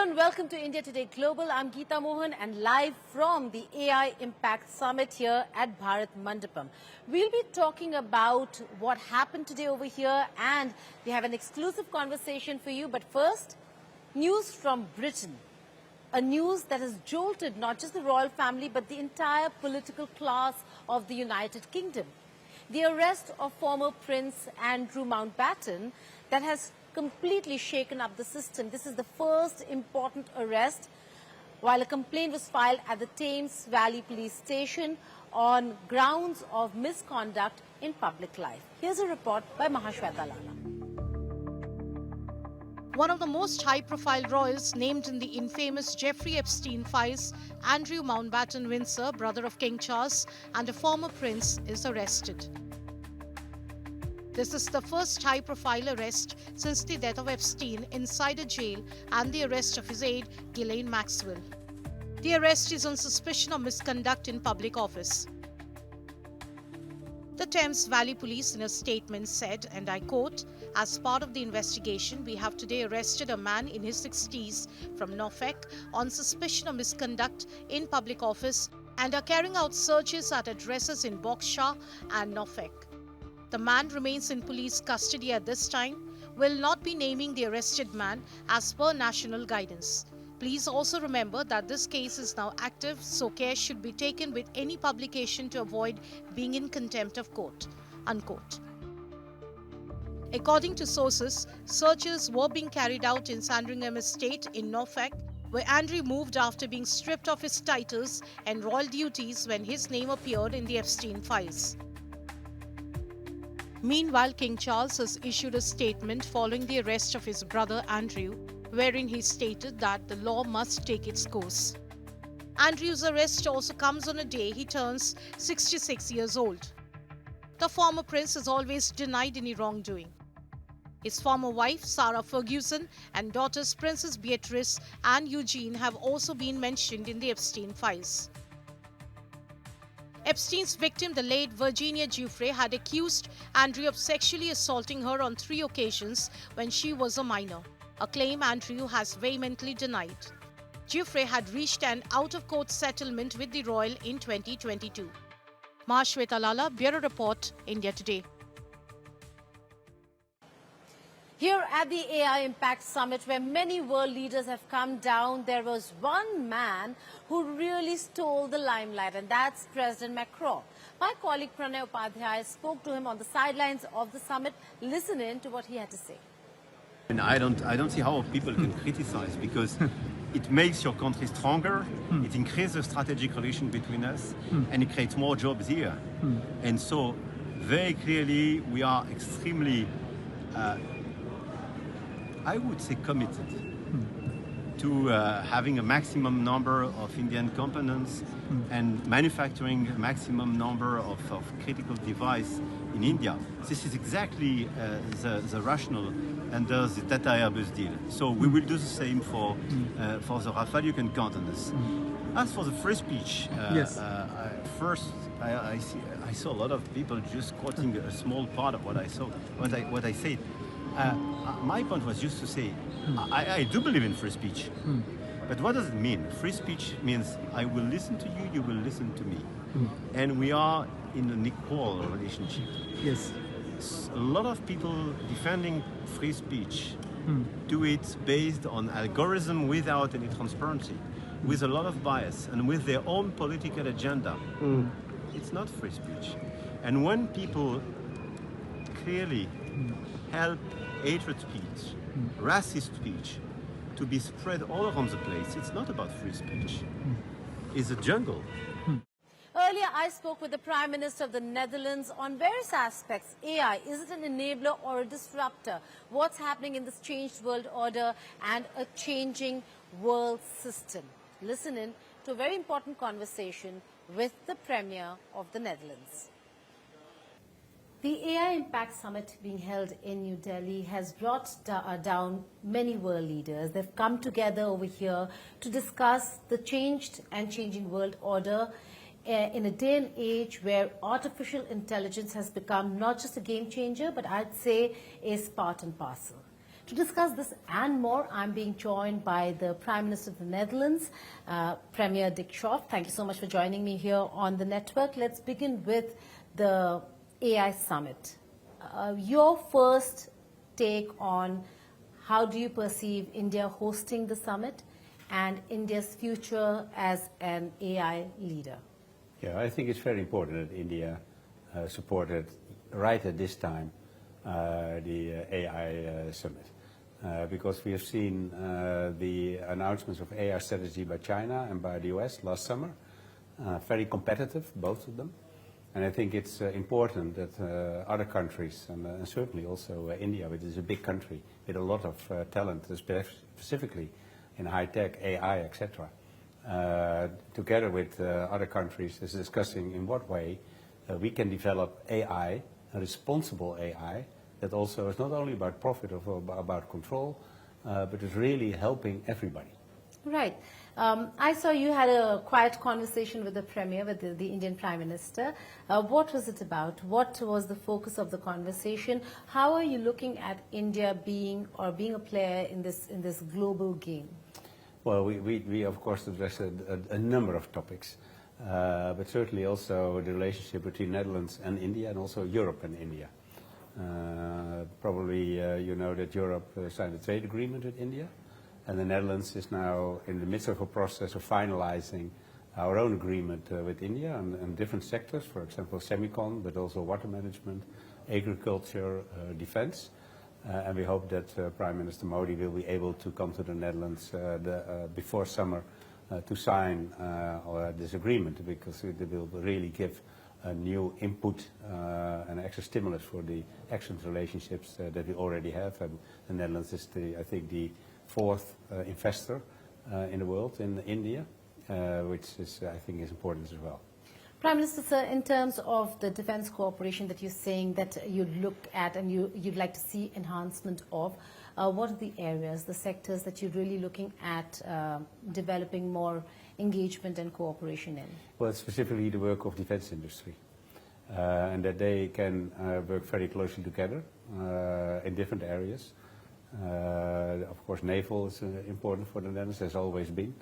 and welcome to India Today Global. I'm Geeta Mohan and live from the AI Impact Summit here at Bharat Mandapam. We'll be talking about what happened today over here, and we have an exclusive conversation for you. But first, news from Britain. A news that has jolted not just the royal family but the entire political class of the United Kingdom. The arrest of former Prince Andrew Mountbatten that has completely shaken up the system. This is the first important arrest while a complaint was filed at the Thames Valley Police station on grounds of misconduct in public life. Here's a report by Mahashweta Lala. One of the most high-profile royals named in the infamous Jeffrey Epstein files, Andrew Mountbatten Windsor, brother of King Charles and a former prince, is arrested. This is the first high-profile arrest since the death of Epstein inside a jail and the arrest of his aide, Ghislaine Maxwell. The arrest is on suspicion of misconduct in public office. The Thames Valley Police in a statement said, and I quote, "As part of the investigation, we have today arrested a man in his 60s from Norfolk on suspicion of misconduct in public office and are carrying out searches at addresses in Berkshire and Norfolk. The man remains in police custody at this time, will not be naming the arrested man as per national guidance. Please also remember that this case is now active, so care should be taken with any publication to avoid being in contempt of court." Unquote. According to sources, searches were being carried out in Sandringham Estate in Norfolk, where Andrew moved after being stripped of his titles and royal duties when his name appeared in the Epstein files. Meanwhile, King Charles has issued a statement following the arrest of his brother Andrew, wherein he stated that the law must take its course. Andrew's arrest also comes on a day he turns 66 years old. The former prince has always denied any wrongdoing. His former wife, Sarah Ferguson, and daughters Princess Beatrice and Eugene have also been mentioned in the Epstein files. Epstein's victim, the late Virginia Giuffre, had accused Andrew of sexually assaulting her on 3 occasions when she was a minor, a claim Andrew has vehemently denied. Giuffre had reached an out-of-court settlement with the royal in 2022. Mahashweta Lala, Bureau Report, India Today. Here at the AI Impact Summit, where many world leaders have come down, there was one man who really stole the limelight, and that's President Macron. My colleague Pranay Upadhyay spoke to him on the sidelines of the summit. Listen in to what he had to say. And I don't see how people can criticize, because it makes your country stronger, it increases the strategic relation between us, and it creates more jobs here. And so, very clearly, we are extremely I would say committed to having a maximum number of Indian components and manufacturing a maximum number of critical devices in India. This is exactly the rationale under the Tata Airbus deal. So we will do the same for the Rafale. You can count on this. As for the free speech, yes. I saw a lot of people just quoting a small part of what I said. My point was just to say, I do believe in free speech. But what does it mean? Free speech means I will listen to you, you will listen to me. And we are in an equal relationship. Yes. A lot of people defending free speech do it based on algorithm without any transparency, with a lot of bias and with their own political agenda. It's not free speech. And when people clearly help hatred speech, racist speech, to be spread all around the place, it's not about free speech. It's a jungle. Earlier, I spoke with the Prime Minister of the Netherlands on various aspects. AI, is it an enabler or a disruptor? What's happening in this changed world order and a changing world system? Listen in to a very important conversation with the Premier of the Netherlands. The AI Impact Summit being held in New Delhi has brought down many world leaders. They've come together over here to discuss the changed and changing world order in a day and age where artificial intelligence has become not just a game changer, but I'd say is part and parcel. To discuss this and more, I'm being joined by the Prime Minister of the Netherlands, Premier Dick Schoof. Thank you so much for joining me here on the network. Let's begin with the AI Summit. Your first take on how do you perceive India hosting the summit and India's future as an AI leader? Yeah, I think it's very important that India supported right at this time the AI summit. Because we have seen the announcements of AI strategy by China and by the US last summer, very competitive, both of them. And I think it's important that other countries, and certainly also India, which is a big country with a lot of talent, specifically in high-tech, AI, etc., together with other countries, is discussing in what way we can develop AI, a responsible AI, that also is not only about profit or about control, but is really helping everybody. Right. I saw you had a quiet conversation with the Premier, with the Indian Prime Minister. What was it about? What was the focus of the conversation? How are you looking at India being a player in this global game? Well, we of course addressed a number of topics, but certainly also the relationship between Netherlands and India, and also Europe and India. Probably you know that Europe signed a trade agreement with India, and the Netherlands is now in the midst of a process of finalizing our own agreement with India on different sectors, for example semicon, but also water management, agriculture, defense. And we hope that Prime Minister Modi will be able to come to the Netherlands before summer to sign this agreement, because it will really give a new input and extra stimulus for the excellent relationships that we already have. And the Netherlands is, I think, the fourth investor in the world in India, which is, I think, is important as well. Prime Minister, sir, in terms of the defense cooperation that you're saying that you'd look at and you'd like to see enhancement of, what are the areas, the sectors that you're really looking at developing more engagement and cooperation in? Well, it's specifically the work of defense industry, and that they can work very closely together in different areas. Of course, naval is important for the Netherlands, has always been.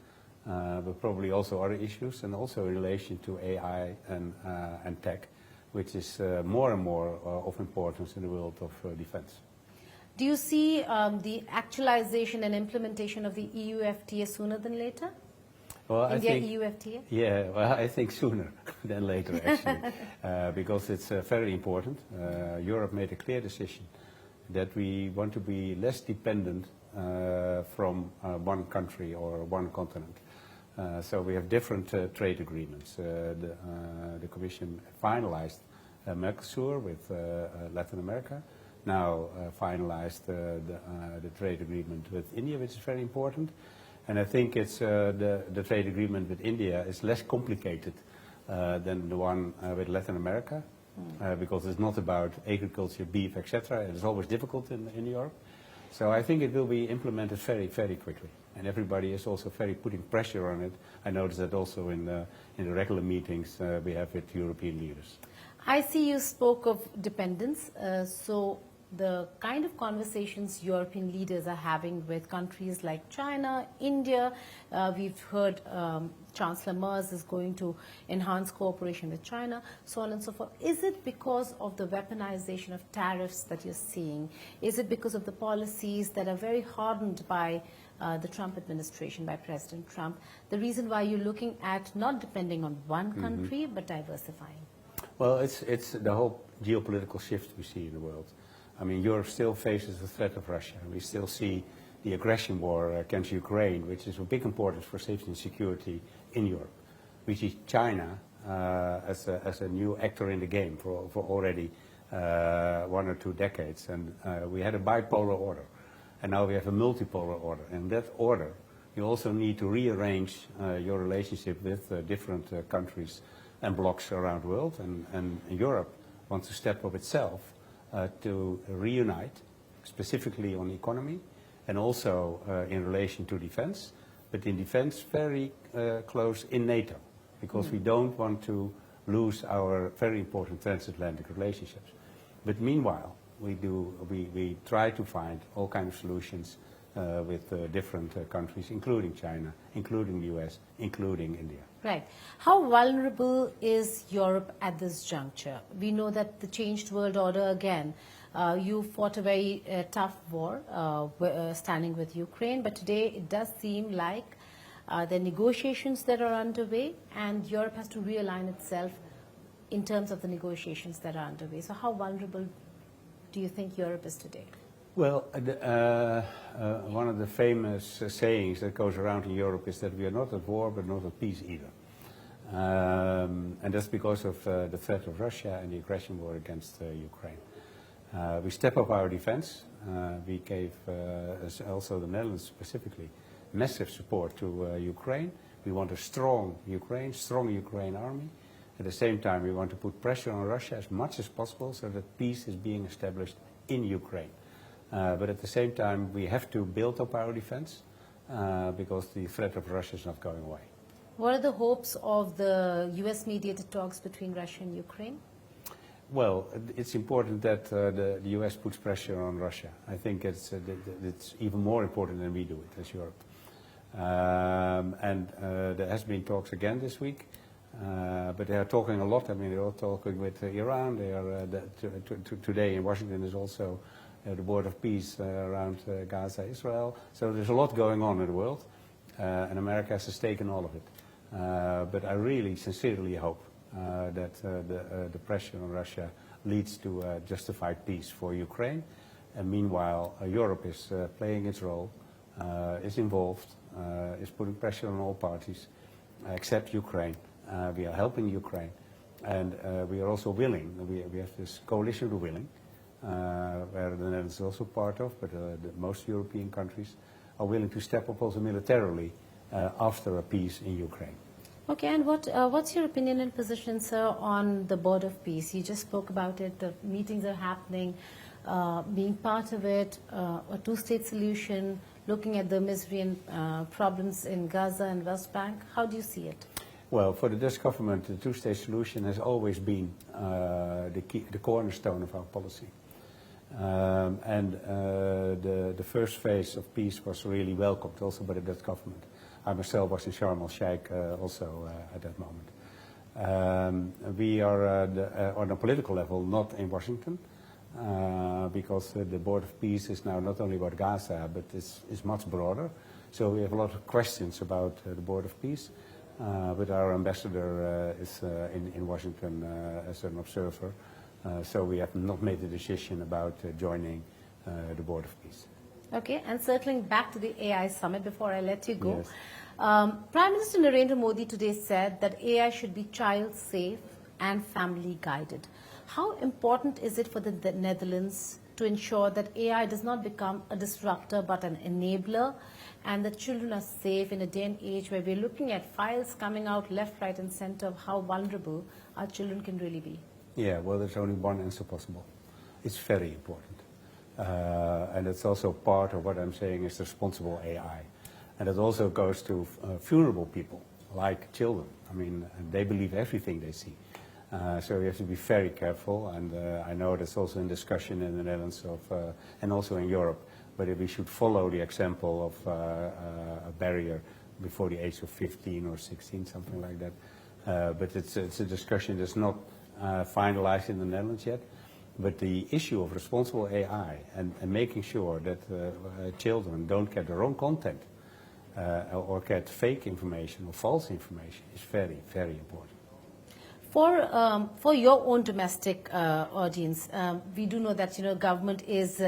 But probably also other issues, and also in relation to AI and tech, which is more and more of importance in the world of defense. Do you see the actualization and implementation of the EU FTA sooner than later? Well, India EU FTA? Yeah, well, I think sooner than later, actually, because it's very important. Europe made a clear decision that we want to be less dependent from one country or one continent. So we have different trade agreements. The Commission finalized Mercosur with Latin America, now finalized the trade agreement with India, which is very important. And I think it's the trade agreement with India is less complicated than the one with Latin America, because it's not about agriculture, beef, etc. It is always difficult in Europe. So I think it will be implemented very, very quickly. And everybody is also very putting pressure on it. I noticed that also in the regular meetings we have with European leaders. I see you spoke of dependence. So the kind of conversations European leaders are having with countries like China, India, we've heard Chancellor Merz is going to enhance cooperation with China, so on and so forth. Is it because of the weaponization of tariffs that you're seeing? Is it because of the policies that are very hardened by the Trump administration, by President Trump? The reason why you're looking at not depending on one country, but diversifying? Well, it's the whole geopolitical shift we see in the world. I mean, Europe still faces the threat of Russia. We still see the aggression war against Ukraine, which is of big importance for safety and security in Europe. We see China as a new actor in the game for already 1 or 2 decades. And we had a bipolar order, and now we have a multipolar order. And in that order, you also need to rearrange your relationship with different countries and blocs around the world. And Europe wants to step up itself to reunite, specifically on economy, and also in relation to defense, but in defense very close in NATO, because we don't want to lose our very important transatlantic relationships. But meanwhile, We try to find all kinds of solutions with different countries, including China, including the US, including India. Right. How vulnerable is Europe at this juncture? We know that the changed world order again. You fought a very tough war standing with Ukraine, but today it does seem like the negotiations that are underway, and Europe has to realign itself in terms of the negotiations that are underway. So how vulnerable do you think Europe is today? Well, one of the famous sayings that goes around in Europe is that we are not at war, but not at peace either. And that's because of the threat of Russia and the aggression war against Ukraine. We step up our defense. We gave, also the Netherlands specifically, massive support to Ukraine. We want a strong Ukraine army. At the same time, we want to put pressure on Russia as much as possible so that peace is being established in Ukraine. But at the same time, we have to build up our defense because the threat of Russia is not going away. What are the hopes of the US-mediated talks between Russia and Ukraine? Well, it's important that the US puts pressure on Russia. I think it's even more important than we do it as Europe. And there has been talks again this week. But they are talking a lot. I mean, they're all talking with Iran. They are today in Washington is also the Board of Peace around Gaza, Israel. So there's a lot going on in the world, and America has a stake in all of it. But I really sincerely hope that the pressure on Russia leads to justified peace for Ukraine. And meanwhile, Europe is playing its role, is involved, is putting pressure on all parties, except Ukraine. We are helping Ukraine, and we are also willing. We have this coalition of willing, where the Netherlands is also part of, but most European countries are willing to step up also militarily after a peace in Ukraine. Okay, and what's your opinion and position, sir, on the Board of Peace? You just spoke about it, the meetings are happening, being part of it, a two-state solution, looking at the misery and problems in Gaza and West Bank. How do you see it? Well, for the Dutch government, the two-state solution has always been the cornerstone of our policy. The first phase of peace was really welcomed also by the Dutch government. I myself was in Sharm el-Sheikh also at that moment. We are on a political level not in Washington because the Board of Peace is now not only about Gaza but is much broader. So we have a lot of questions about the Board of Peace. But our ambassador is in Washington as an observer, so we have not made a decision about joining the Board of Peace. Okay, and circling back to the AI summit before I let you go. Yes. Prime Minister Narendra Modi today said that AI should be child-safe and family-guided. How important is it for the Netherlands to ensure that AI does not become a disruptor but an enabler, and that children are safe in a day and age where we're looking at files coming out left, right and center of how vulnerable our children can really be? Yeah, well, there's only one answer possible. It's very important. And it's also part of what I'm saying is responsible AI. And it also goes to vulnerable people, like children. I mean, they believe everything they see. So you have to be very careful, and I know that's also in discussion in the Netherlands and also in Europe, whether we should follow the example of a barrier before the age of 15 or 16, something like that. But it's a discussion that's not finalized in the Netherlands yet. But the issue of responsible AI and making sure that children don't get the wrong content or get fake information or false information is very, very important. For your own domestic audience, we do know that government is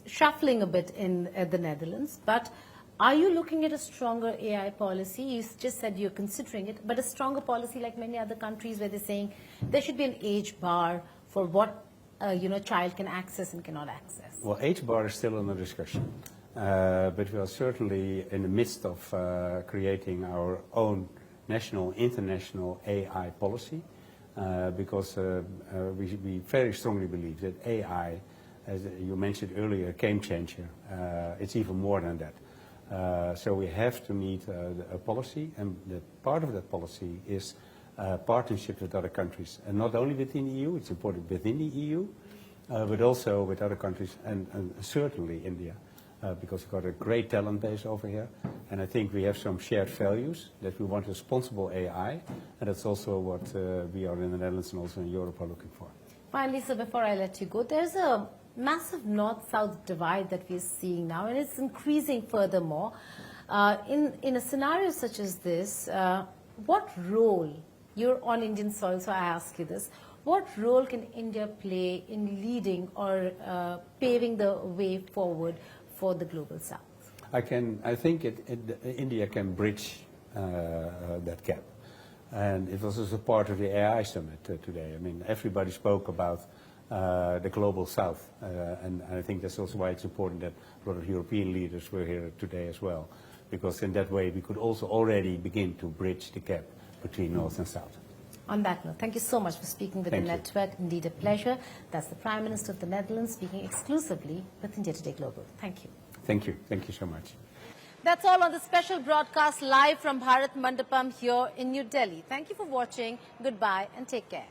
shuffling a bit in the Netherlands. But are you looking at a stronger AI policy? You just said you're considering it, but a stronger policy like many other countries where they're saying there should be an age bar for what child can access and cannot access. Well, age bar is still under discussion, but we are certainly in the midst of creating our own national, international AI policy, because we very strongly believe that AI, as you mentioned earlier, a game changer. It's even more than that. So we have to need a policy, and the part of that policy is partnerships with other countries, and not only within the EU. It's important within the EU, but also with other countries and certainly India, because we've got a great talent base over here. And I think we have some shared values that we want responsible AI, and that's also what we are in the Netherlands and also in Europe are looking for. Finally, so before I let you go, there's a massive north-south divide that we're seeing now, and it's increasing furthermore. In a scenario such as this, what role, you're on Indian soil, so I ask you this, what role can India play in leading or paving the way forward for the global south? I think India can bridge that gap. And it was also part of the AI summit today. I mean, everybody spoke about the global south. And I think that's also why it's important that a lot of European leaders were here today as well. Because in that way we could also already begin to bridge the gap between north and south. On that note, thank you so much for speaking with the network. Indeed a pleasure. That's the Prime Minister of the Netherlands speaking exclusively with India Today Global. Thank you. Thank you. Thank you so much. That's all on the special broadcast live from Bharat Mandapam here in New Delhi. Thank you for watching. Goodbye and take care.